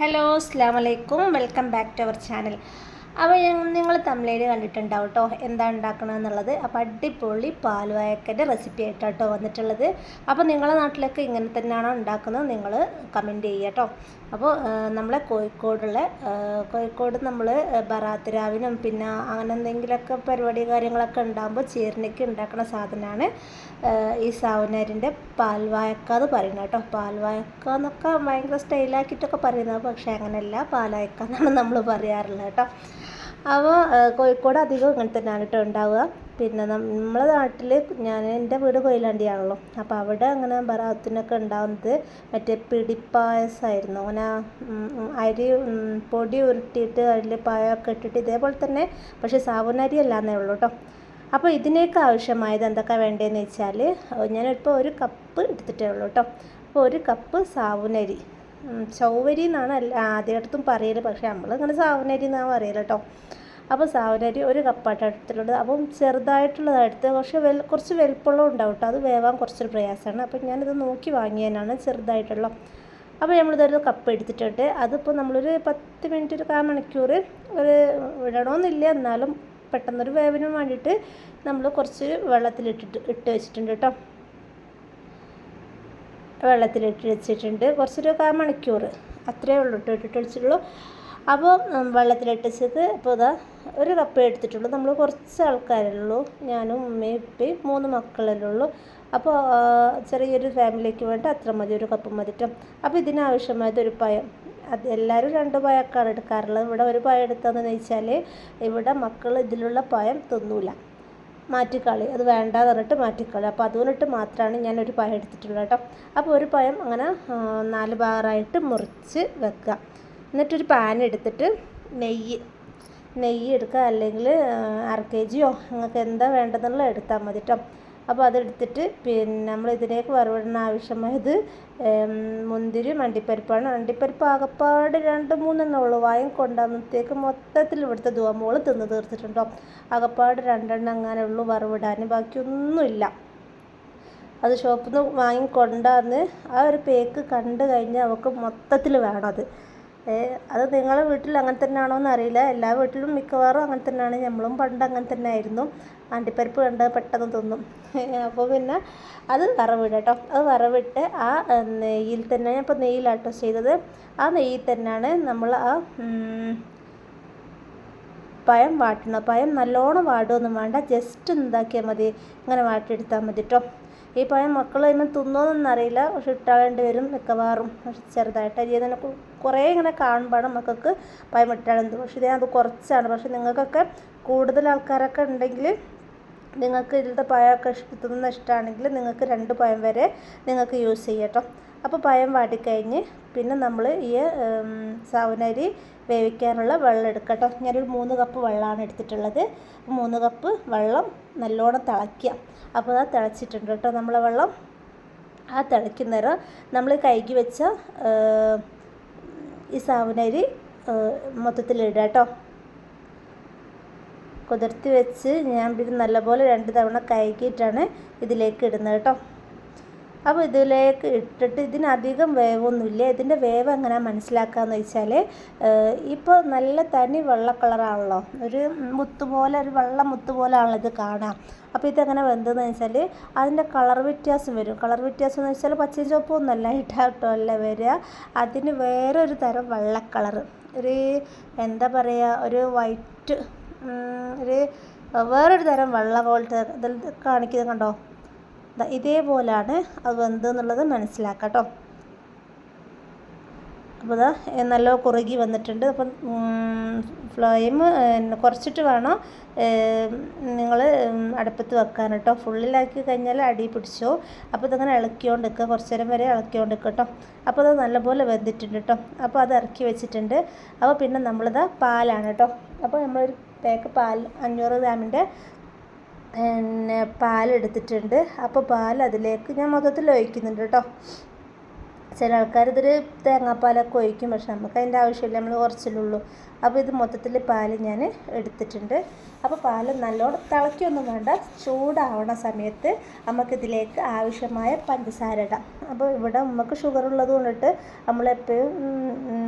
Hello അസ്സലാമു അലൈക്കും, welcome back to our channel. അപ്പോൾ നിങ്ങൾ തമിഴിൽ കണ്ടിട്ടുണ്ടാവും കേട്ടോ എന്താ ഉണ്ടാക്കണമെന്നുള്ളത്. അപ്പോൾ അടിപൊളി പാൽവാഴക്കൻ്റെ റെസിപ്പി ആയിട്ടാണ് കേട്ടോ വന്നിട്ടുള്ളത്. അപ്പോൾ നിങ്ങളുടെ നാട്ടിലൊക്കെ ഇങ്ങനെ തന്നെയാണോ ഉണ്ടാക്കുന്നത് നിങ്ങൾ കമൻറ്റ് ചെയ്യുക കേട്ടോ. അപ്പോൾ നമ്മളെ കോഴിക്കോട് നമ്മൾ ബറാത്ത് രാവിനും പിന്നെ അങ്ങനെ എന്തെങ്കിലുമൊക്കെ പരിപാടി കാര്യങ്ങളൊക്കെ ഉണ്ടാകുമ്പോൾ ചേർന്നയ്ക്ക് ഉണ്ടാക്കുന്ന സാധനമാണ് ഈ സാവനാരിൻ്റെ പാൽവാഴക്ക എന്ന് പറയുന്നത് കേട്ടോ. പാൽവാഴക്ക എന്നൊക്കെ ഭയങ്കര സ്റ്റൈലാക്കിയിട്ടൊക്കെ പറയുന്നത്, പക്ഷേ അങ്ങനെയല്ല, പാൽവാഴക്ക എന്നാണ് നമ്മൾ പറയാറുള്ളത് കേട്ടോ. അപ്പോൾ കോഴിക്കോട് അധികം ഇങ്ങനെ തന്നെയാണ് കേട്ടോ ഉണ്ടാവുക. പിന്നെ നമ്മളെ നാട്ടിൽ എൻ്റെ വീട് കൊയിലാണ്ടിയാണല്ലോ, അപ്പോൾ അവിടെ അങ്ങനെ ബറാത്തിനൊക്കെ ഉണ്ടാകുന്നത് മറ്റേ പിടിപ്പായസമായിരുന്നു. അങ്ങനെ അരി പൊടി ഉരുട്ടിയിട്ട് അതിൽ പായമൊക്കെ ഇട്ടിട്ട് ഇതേപോലെ തന്നെ, പക്ഷേ സാവൂനരി അല്ലാന്നേ ഉള്ളൂ കേട്ടോ. അപ്പോൾ ഇതിനേക്ക് ആവശ്യമായത് എന്തൊക്കെ വേണ്ടതെന്ന് വെച്ചാൽ ഞാനിപ്പോൾ ഒരു കപ്പ് എടുത്തിട്ടേ ഉള്ളൂ കേട്ടോ. അപ്പോൾ ഒരു കപ്പ് സാവൂനരി, ചൗവരി എന്നാണ് ആദ്യമായിട്ടും പറയൽ, പക്ഷേ നമ്മളിങ്ങനെ സാവൂനരി എന്നാണ് പറയൽ കേട്ടോ. അപ്പോൾ സാവൂനരി ഒരു കപ്പായിട്ട് എടുത്തിട്ടുള്ളത്. അപ്പം ചെറുതായിട്ടുള്ളതെടുത്ത് കുറച്ച് വലുപ്പമുള്ള ഉണ്ടാവും കേട്ടോ, അത് വേവാൻ കുറച്ചൊരു പ്രയാസമാണ്. അപ്പം ഞാനിത് നോക്കി വാങ്ങിയതിനാണ് ചെറുതായിട്ടുള്ള. അപ്പോൾ നമ്മളിതൊരു കപ്പ് എടുത്തിട്ടുണ്ട്. അതിപ്പോൾ നമ്മളൊരു 10 മിനിറ്റ് ഒരു 1/4 മണിക്കൂർ ഒരു ഇടണമെന്നില്ല, എന്നാലും പെട്ടെന്നൊരു വേവിന് വേണ്ടിയിട്ട് നമ്മൾ കുറച്ച് ഇട്ട് വെച്ചിട്ടുണ്ട് കേട്ടോ. വെള്ളത്തിലിട്ട് വെച്ചിട്ടുണ്ട് കുറച്ചൊരു 1/4 മണിക്കൂർ, അത്രയേ ഉള്ളൂ ഇട്ടിട്ട് വെച്ചിട്ടുള്ളൂ. അപ്പോൾ വെള്ളത്തിലിട്ട് വെച്ചത് ഇപ്പോൾ ഇതാ ഒരു കപ്പ് എടുത്തിട്ടുള്ളൂ. നമ്മൾ കുറച്ച് ആൾക്കാരല്ലേ, ഞാനും ഉമ്മയും ഉപ്പയും 3 മക്കളല്ലേ ഉള്ളൂ. അപ്പോൾ ചെറിയൊരു ഫാമിലിക്ക് വേണ്ടി അത്ര മതി, ഒരു കപ്പ് മതിട്ടോ. അപ്പോൾ ഇതിനാവശ്യമായത് ഒരു പഴം, അത് എല്ലാവരും 2 പഴമൊക്കെയാണ് എടുക്കാറുള്ളത്. ഇവിടെ ഒരു പഴം എടുത്തതെന്ന് വെച്ചാൽ ഇവിടെ മക്കൾ ഇതിലുള്ള പഴം തിന്നൂല, മാറ്റിക്കളി, അത് വേണ്ടാന്ന് പറഞ്ഞിട്ട് മാറ്റിക്കളി. അപ്പോൾ അതുകൊണ്ടിട്ട് മാത്രമാണ് ഞാനൊരു പഴം എടുത്തിട്ടുള്ളത് കേട്ടോ. അപ്പോൾ ഒരു പഴം അങ്ങനെ 4 ഭാഗമായിട്ട് മുറിച്ച് വെക്കുക. എന്നിട്ടൊരു പാൻ എടുത്തിട്ട് നെയ്യ് എടുക്കുക, അല്ലെങ്കിൽ 1/2 kg നിങ്ങൾക്ക് എന്താ വേണ്ടതെന്നുള്ള എടുത്താൽ മതി കേട്ടോ. അപ്പോൾ അതെടുത്തിട്ട് പിന്നെ നമ്മൾ ഇതിലേക്ക് വറവിടുന്ന ആവശ്യമായത് മുന്തിരി അണ്ടിപ്പരിപ്പാണ്. അണ്ടിപ്പരിപ്പ് ആകപ്പാട് 2-3 ഉള്ളൂ, വാങ്ങിക്കൊണ്ടാകുമ്പോഴത്തേക്ക് മൊത്തത്തിൽ ഇവിടുത്തെ ദുവമോൾ തിന്ന് തീർത്തിട്ടുണ്ടോ. ആകപ്പാട് 2 അങ്ങനെ ഉള്ളൂ വറവിടാൻ, ബാക്കിയൊന്നുമില്ല. അത് ഷോപ്പിൽ നിന്ന് വാങ്ങിക്കൊണ്ടാന്ന് ആ ഒരു പേക്ക് കണ്ടു കഴിഞ്ഞാൽ അവൾക്ക് മൊത്തത്തിൽ വേണം അത്. അത് നിങ്ങളുടെ വീട്ടിൽ അങ്ങനെ തന്നെയാണോ എന്ന് അറിയില്ല, എല്ലാ വീട്ടിലും മിക്കവാറും അങ്ങനെ തന്നെയാണ്. നമ്മളും പണ്ട് അങ്ങനെ തന്നെ ആയിരുന്നു, അണ്ടിപ്പരിപ്പ് കണ്ട് പെട്ടെന്ന് തിന്നും. അപ്പോൾ പിന്നെ അത് വറവിടുക കേട്ടോ. അത് വറവിട്ട് ആ നെയ്യിൽ തന്നെ, ഞാൻ ഇപ്പോൾ നെയ്യിലാട്ടോ ചെയ്തത്, ആ നെയ്യിൽ തന്നെയാണ് നമ്മൾ ആ പഴം വാട്ടണം. പഴം നല്ലോണം വാടുകയൊന്നും വേണ്ട, ജസ്റ്റ് എന്താക്കിയാൽ മതി, ഇങ്ങനെ വാട്ടിയെടുത്താൽ മതി കേട്ടോ. ഈ പഴം മക്കൾ കഴിയുമ്പോൾ തിന്നോന്നറിയില്ല, പക്ഷെ ഇട്ടാളേണ്ടി വരും മിക്കവാറും. പക്ഷെ ചെറുതായിട്ട് അരിയുന്നതിനെ കുറേ ഇങ്ങനെ കാണുമ്പോഴാണ് മക്കൾക്ക് പഴം ഇട്ടാളെന്ത്, പക്ഷേ ഇത് കുറച്ചാണ്. പക്ഷെ നിങ്ങൾക്കൊക്കെ കൂടുതൽ ആൾക്കാരൊക്കെ ഉണ്ടെങ്കിൽ, നിങ്ങൾക്ക് ഇതിലത്തെ പഴമൊക്കെ തിന്നുന്ന ഇഷ്ടമാണെങ്കിൽ നിങ്ങൾക്ക് 2 പഴം വരെ നിങ്ങൾക്ക് യൂസ് ചെയ്യാം കേട്ടോ. അപ്പോൾ പഴം വാട്ടിക്കഴിഞ്ഞ് പിന്നെ നമ്മൾ ഈ സാവൂനരി വേവിക്കാനുള്ള വെള്ളം എടുക്കുക കേട്ടോ. ഞാനൊരു 3 കപ്പ് വെള്ളമാണ് എടുത്തിട്ടുള്ളത്. 3 കപ്പ് വെള്ളം നല്ലോണം തിളയ്ക്കുക. അപ്പോൾ അത് തിളച്ചിട്ടുണ്ട് കേട്ടോ നമ്മളെ വെള്ളം. ആ തിളയ്ക്കുന്നേരം നമ്മൾ കഴുകി വെച്ച ഈ സാവൂനരി മൊത്തത്തിലിടുക കേട്ടോ. കുതിർത്തി വെച്ച് ഞാൻ ഇത് നല്ലപോലെ 2 തവണ കഴുകിയിട്ടാണ് ഇതിലേക്ക് ഇടുന്നത് കേട്ടോ. അപ്പോൾ ഇതിലേക്ക് ഇട്ടിട്ട് ഇതിനധികം വേവൊന്നുമില്ല. ഇതിൻ്റെ വേവ് എങ്ങനെ മനസ്സിലാക്കാമെന്ന് വെച്ചാൽ, ഇപ്പോൾ നല്ല തനി വെള്ള കളറാണല്ലോ, ഒരു മുത്തുപോലെ, ഒരു വെള്ള മുത്ത് പോലെയാണല്ലോ ഇത് കാണാം. അപ്പോൾ ഇതെങ്ങനെ വെന്തതെന്ന് വെച്ചാൽ അതിൻ്റെ കളർ വ്യത്യാസം വരും. കളർ വ്യത്യാസം എന്ന് വെച്ചാൽ പച്ചയും ചുവപ്പൊന്നുമല്ല ഇട്ടാട്ടോ അല്ല വരിക, അതിന് വേറൊരു തരം വെള്ള കളർ, ഒരു എന്താ പറയുക, ഒരു വൈറ്റ്, ഒരു വേറൊരു തരം വെള്ള പോലത്തെ ഇതിൽ കാണിക്കുന്നത് കണ്ടോ. ഇതേപോലെയാണ് അത് വെന്തെന്നുള്ളത് മനസ്സിലാക്കാം കേട്ടോ. അപ്പോൾ ഇതാ നല്ല കുറുകി വന്നിട്ടുണ്ട്. അപ്പം ഫ്ലെയിം കുറച്ചിട്ട് വേണം നിങ്ങൾ അടുപ്പത്ത് വെക്കാൻ കേട്ടോ. ഫുള്ളിലാക്കി കഴിഞ്ഞാൽ അടി പിടിച്ചോ. അപ്പോൾ ഇതങ്ങനെ ഇളക്കിക്കൊണ്ട് നിൽക്കുക, കുറച്ച് നേരം വരെ ഇളക്കിക്കൊണ്ട് നിൽക്കുക കേട്ടോ. അപ്പോൾ അത് നല്ലപോലെ വെന്തിട്ടുണ്ട് കേട്ടോ. അപ്പോൾ അത് ഇറക്കി വെച്ചിട്ടുണ്ട്. അപ്പോൾ പിന്നെ നമ്മളിതാ പാലാണ് കേട്ടോ. അപ്പോൾ നമ്മളൊരു പാക്ക് പാൽ 500 ഗ്രാമിൻ്റെ പിന്നെ പാലെടുത്തിട്ടുണ്ട്. അപ്പോൾ പാൽ അതിലേക്ക് ഞാൻ മൊത്തത്തിൽ ഒഴിക്കുന്നുണ്ട് കേട്ടോ. ചില ആൾക്കാർ ഇതിൽ തേങ്ങാപ്പാലൊക്കെ ഒഴിക്കും, പക്ഷെ നമുക്ക് അതിൻ്റെ ആവശ്യമില്ല, നമ്മൾ കുറച്ചിലുള്ളൂ. അപ്പോൾ ഇത് മൊത്തത്തിൽ പാൽ ഞാൻ എടുത്തിട്ടുണ്ട്. അപ്പോൾ പാൽ നല്ലോണം തിളയ്ക്കൊന്നും വേണ്ട, ചൂടാവണ സമയത്ത് നമുക്കിതിലേക്ക് ആവശ്യമായ പഞ്ചസാര ഇടാം. അപ്പോൾ ഇവിടെ നമുക്ക് ഷുഗർ ഉള്ളത് കൊണ്ടിട്ട് നമ്മളെപ്പോഴും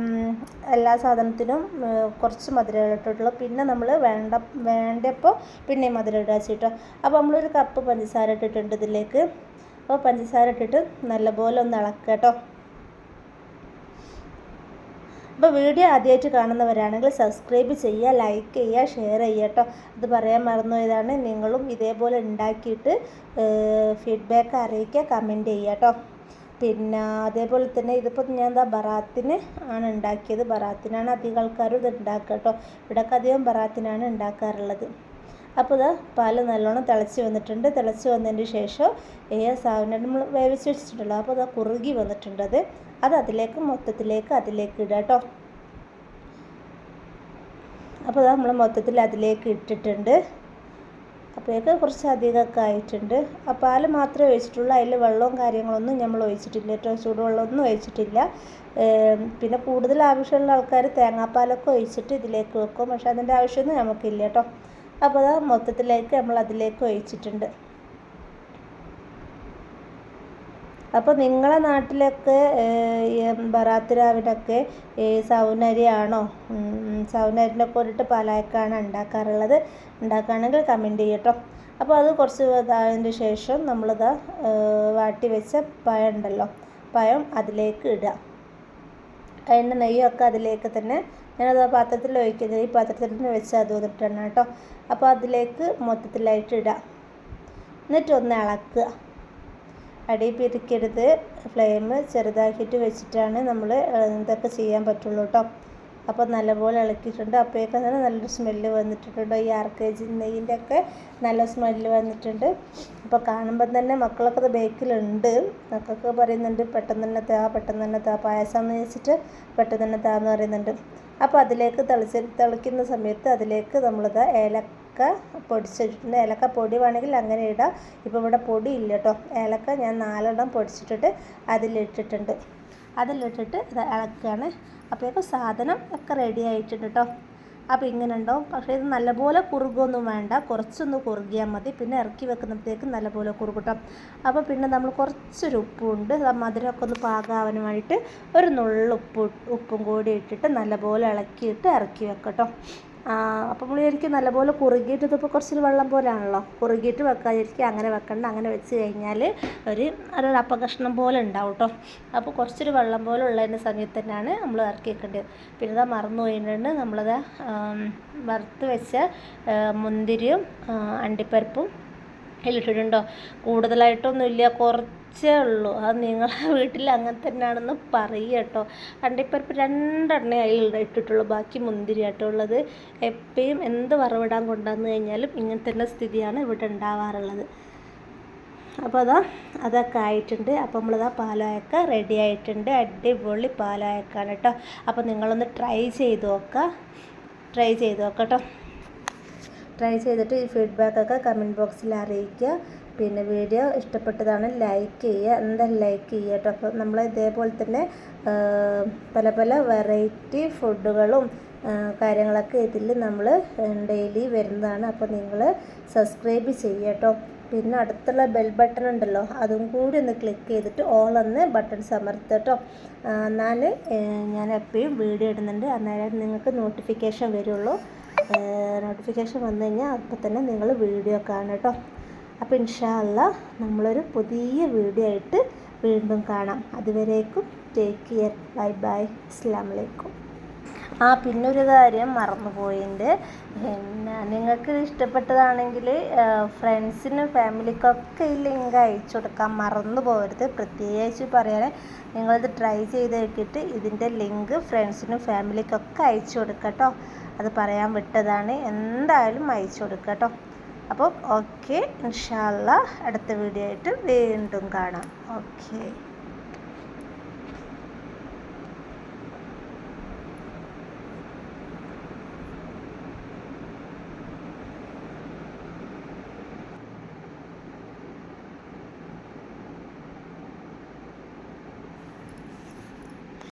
എല്ലാ സാധനത്തിനും കുറച്ച് മധുരം ഇട്ടിട്ടുള്ളൂ. പിന്നെ നമ്മൾ വേണ്ടപ്പോൾ പിന്നെ മധുരം ഇടുക വെച്ചിട്ടോ. അപ്പോൾ നമ്മളൊരു കപ്പ് പഞ്ചസാര ഇട്ടിട്ടുണ്ട് ഇതിലേക്ക്. അപ്പോൾ പഞ്ചസാര ഇട്ടിട്ട് നല്ലപോലെ ഒന്ന് ഇളക്കുക കേട്ടോ. അപ്പോൾ വീഡിയോ ആദ്യമായിട്ട് കാണുന്നവരാണെങ്കിൽ സബ്സ്ക്രൈബ് ചെയ്യുക, ലൈക്ക് ചെയ്യുക, ഷെയർ ചെയ്യുക കേട്ടോ. അത് പറയാൻ മറന്നുപോയതാണ്. നിങ്ങളും ഇതേപോലെ ഉണ്ടാക്കിയിട്ട് ഫീഡ്ബാക്ക് അറിയിക്കുക, കമൻറ്റ് ചെയ്യുക കേട്ടോ. പിന്നെ അതേപോലെ തന്നെ ഇതിപ്പോൾ ഞാൻ ബറാത്തിന് ആണ് ഉണ്ടാക്കിയത്. ബറാത്തിനാണ് അധികം ആൾക്കാരും ഇത് ഉണ്ടാക്കുക കേട്ടോ. ഇവിടെയൊക്കെ അധികം ബറാത്തിനാണ് ഉണ്ടാക്കാറുള്ളത്. അപ്പോൾ ഇതാ പാല് നല്ലോണം തിളച്ച് വന്നിട്ടുണ്ട്. തിളച്ച് വന്നതിന് ശേഷം സാധനം നമ്മൾ വേവിച്ച് വെച്ചിട്ടുണ്ടല്ലോ. അപ്പോൾ ഇതാ കുറുകി വന്നിട്ടുണ്ട്. അത് മൊത്തത്തിലേക്ക് ഇടുക കേട്ടോ. അപ്പോൾ ഇതാ നമ്മൾ മൊത്തത്തിൽ അതിലേക്ക് ഇട്ടിട്ടുണ്ട്. അപ്പോഴേക്ക് കുറച്ച് അധികമൊക്കെ ആയിട്ടുണ്ട്. ആ പാല് മാത്രമേ ഒഴിച്ചിട്ടുള്ളൂ. അതിൽ വെള്ളവും കാര്യങ്ങളൊന്നും നമ്മൾ ഒഴിച്ചിട്ടില്ല കേട്ടോ. ചൂടുവെള്ളമൊന്നും ഒഴിച്ചിട്ടില്ല. പിന്നെ കൂടുതൽ ആവശ്യമുള്ള ആൾക്കാർ തേങ്ങാപ്പാലൊക്കെ ഒഴിച്ചിട്ട് ഇതിലേക്ക് വെക്കും. പക്ഷെ അതിൻ്റെ ആവശ്യമൊന്നും നമുക്കില്ല കേട്ടോ. അപ്പോൾ അത് മൊത്തത്തിലേക്ക് നമ്മൾ അതിലേക്ക് ഒഴിച്ചിട്ടുണ്ട്. അപ്പോൾ നിങ്ങളെ നാട്ടിലൊക്കെ ബറാത്ത് രാവിനൊക്കെ സൗനരിയാണോ, സൗനരിനൊക്കെ ഇട്ടിട്ട് പാലായക്കാണ് ഉണ്ടാക്കാറുള്ളത്? ഉണ്ടാക്കുകയാണെങ്കിൽ കമൻറ്റ് ചെയ്യട്ടോ. അപ്പോൾ അത് കുറച്ച് ഇതായതിന് ശേഷം നമ്മളിതാ വാട്ടി വെച്ച പഴം ഉണ്ടല്ലോ, പഴം അതിലേക്ക് ഇടുക. അതിൻ്റെ നെയ്യൊക്കെ അതിലേക്ക് തന്നെ ഞാനത് പാത്രത്തിൽ ഒഴിക്കുന്നത്. ഈ പാത്രത്തിൽ തന്നെ വെച്ച് അത് വന്നിട്ടാണ് കേട്ടോ. അപ്പോൾ അതിലേക്ക് മൊത്തത്തിലായിട്ട് ഇടുക. എന്നിട്ട് ഒന്ന് ഇളക്കുക. അടി പിരിക്കരുത്. ഫ്ലെയിം ചെറുതാക്കിയിട്ട് വെച്ചിട്ടാണ് നമ്മൾ ഇതൊക്കെ ചെയ്യാൻ പറ്റുള്ളൂ കേട്ടോ. അപ്പോൾ നല്ലപോലെ ഇളക്കിയിട്ടുണ്ട്. അപ്പോഴേക്കും തന്നെ നല്ലൊരു സ്മെല്ല് വന്നിട്ടുണ്ട്. ഈ RKG നെയ്യിൻ്റെ ഒക്കെ നല്ല സ്മെല്ല് വന്നിട്ടുണ്ട്. അപ്പോൾ കാണുമ്പോൾ തന്നെ മക്കളൊക്കെ അത് ബേക്കിലുണ്ട്. മക്കൾക്ക് പറയുന്നുണ്ട് പെട്ടെന്ന് തന്നെ താ പായസം എന്ന് വെച്ചിട്ട് പെട്ടെന്ന് തന്നെ താന്ന് പറയുന്നുണ്ട്. അപ്പോൾ അതിലേക്ക് തിളയ്ക്കുന്ന സമയത്ത് അതിലേക്ക് നമ്മളിത് ഏലക്ക പൊടിച്ചിട്ടുണ്ട്. ഏലക്ക പൊടി വേണമെങ്കിൽ അങ്ങനെ ഇടാം. ഇപ്പോൾ ഇവിടെ പൊടി ഇല്ല കേട്ടോ. ഏലക്ക ഞാൻ 4 എണ്ണം പൊടിച്ചിട്ടിട്ട് അതിലിട്ടിട്ടുണ്ട്. ഇത് ഇളക്കുകയാണ്. അപ്പോഴേക്കും സാധനം ഒക്കെ റെഡി ആയിട്ടുണ്ട് കേട്ടോ. അപ്പോൾ ഇങ്ങനെ ഉണ്ടാവും. പക്ഷേ ഇത് നല്ലപോലെ കുറുകൊന്നും വേണ്ട, കുറച്ചൊന്ന് കുറുകിയാൽ മതി. പിന്നെ ഇറക്കി വെക്കുമ്പോഴത്തേക്കും നല്ലപോലെ കുറുകൂട്ടോ. അപ്പോൾ പിന്നെ നമ്മൾ കുറച്ചൊരു ഉപ്പുണ്ട്, മധുരമൊക്കെ ഒന്ന് പാകാവാൻ വേണ്ടിയിട്ട് ഒരു നുള്ളു ഉപ്പും കൂടി ഇട്ടിട്ട് നല്ലപോലെ ഇളക്കിയിട്ട് ഇറക്കി വെക്കട്ടോ. അപ്പോൾ നമ്മൾ ശരിക്കും നല്ലപോലെ കുറുകിയിട്ട്, ഇതിപ്പോൾ കുറച്ചൊരു വെള്ളം പോലെയാണല്ലോ, കുറുകിയിട്ട് വെക്കാതിരിക്കുക. അങ്ങനെ വെക്കണ്ട. അങ്ങനെ വെച്ച് കഴിഞ്ഞാൽ ഒരു അപ്പകഷ്ണം പോലെ ഉണ്ടാവും കേട്ടോ. അപ്പോൾ കുറച്ചൊരു വെള്ളം പോലെ ഉള്ളതിൻ്റെ സമയത്ത് തന്നെയാണ് നമ്മൾ ഇറക്കി വെക്കേണ്ടത്. പിന്നെ അത് മറന്നു പോയിട്ടുണ്ട്. നമ്മളത് വറുത്ത് വെച്ച മുന്തിരിയും അണ്ടിപ്പരിപ്പും അതിലിട്ടിട്ടുണ്ടോ. കൂടുതലായിട്ടൊന്നുമില്ല, കുറച്ചേ ഉള്ളൂ. അത് നിങ്ങളെ വീട്ടിൽ അങ്ങനെ തന്നെയാണെന്ന് പറയുക കേട്ടോ. അണ്ടിപ്പരിപ്പ് 2 എണ്ണ അതിൽ ഇട്ടിട്ടുള്ളൂ, ബാക്കി മുന്തിരി ആട്ടോ ഉള്ളത്. എപ്പോഴും എന്ത് വറവിടാൻ കൊണ്ടുവന്ന് കഴിഞ്ഞാലും ഇങ്ങനെ തന്നെ സ്ഥിതിയാണ് ഇവിടെ ഉണ്ടാവാറുള്ളത്. അപ്പോൾ അതൊക്കെ ആയിട്ടുണ്ട്. അപ്പോൾ നമ്മളിതാ പാലായക്ക റെഡി ആയിട്ടുണ്ട്. അടിപൊളി പാലായക്കാണ് കേട്ടോ. അപ്പോൾ നിങ്ങളൊന്ന് ട്രൈ ചെയ്ത് നോക്കാം കേട്ടോ. ട്രൈ ചെയ്തിട്ട് ഈ ഫീഡ്ബാക്കൊക്കെ കമൻറ്റ് ബോക്സിൽ അറിയിക്കുക. പിന്നെ വീഡിയോ ഇഷ്ടപ്പെട്ടതാണ് ലൈക്ക് ചെയ്യുക, എന്തായാലും ലൈക്ക് ചെയ്യുക കേട്ടോ. അപ്പോൾ നമ്മൾ ഇതേപോലെ തന്നെ പല വെറൈറ്റി ഫുഡുകളും കാര്യങ്ങളൊക്കെ ഇതിൽ നമ്മൾ ഡെയിലി വരുന്നതാണ്. അപ്പോൾ നിങ്ങൾ സബ്സ്ക്രൈബ് ചെയ്യുക കേട്ടോ. പിന്നെ അടുത്തുള്ള ബെൽ ബട്ടൺ ഉണ്ടല്ലോ, അതും കൂടി ഒന്ന് ക്ലിക്ക് ചെയ്തിട്ട് ഓൾ എന്ന് ബട്ടൺസ് അമർത്തുക കേട്ടോ. എന്നാൽ ഞാൻ എപ്പോഴും വീഡിയോ ഇടുന്നുണ്ട്, അന്നേരം നിങ്ങൾക്ക് നോട്ടിഫിക്കേഷൻ വരുള്ളൂ. നോട്ടിഫിക്കേഷൻ വന്നു കഴിഞ്ഞാൽ അപ്പോൾ തന്നെ നിങ്ങൾ വീഡിയോ കാണും കേട്ടോ. അപ്പോൾ ഇൻഷാ അല്ലാഹ് നമ്മളൊരു പുതിയ വീഡിയോ ആയിട്ട് വീണ്ടും കാണാം. അതുവരേക്കും ടേക്ക് കെയർ. ബൈ. അസ്സലാമു അലൈക്കും. പിന്നൊരു കാര്യം മറന്നുപോയിട്ടുണ്ട്. പിന്നെ നിങ്ങൾക്ക് ഇഷ്ടപ്പെട്ടതാണെങ്കിൽ ഫ്രണ്ട്സിനും ഫാമിലിക്കൊക്കെ ഈ ലിങ്ക് അയച്ചു കൊടുക്കാൻ മറന്നു പോകരുത്. പ്രത്യേകിച്ച് പറയാൻ, നിങ്ങളിത് ട്രൈ ചെയ്ത് നോക്കിയിട്ട് ഇതിൻ്റെ ലിങ്ക് ഫ്രണ്ട്സിനും ഫാമിലിക്കൊക്കെ അയച്ചു കൊടുക്കുക കേട്ടോ. അത് പറയാൻ വിട്ടതാണ്. എന്തായാലും അയച്ചു കൊടുക്കുക കേട്ടോ. അപ്പോൾ ഓക്കെ, ഇൻഷാ അല്ലാഹ് അടുത്ത വീഡിയോ ആയിട്ട് വീണ്ടും കാണാം. ഓക്കെ.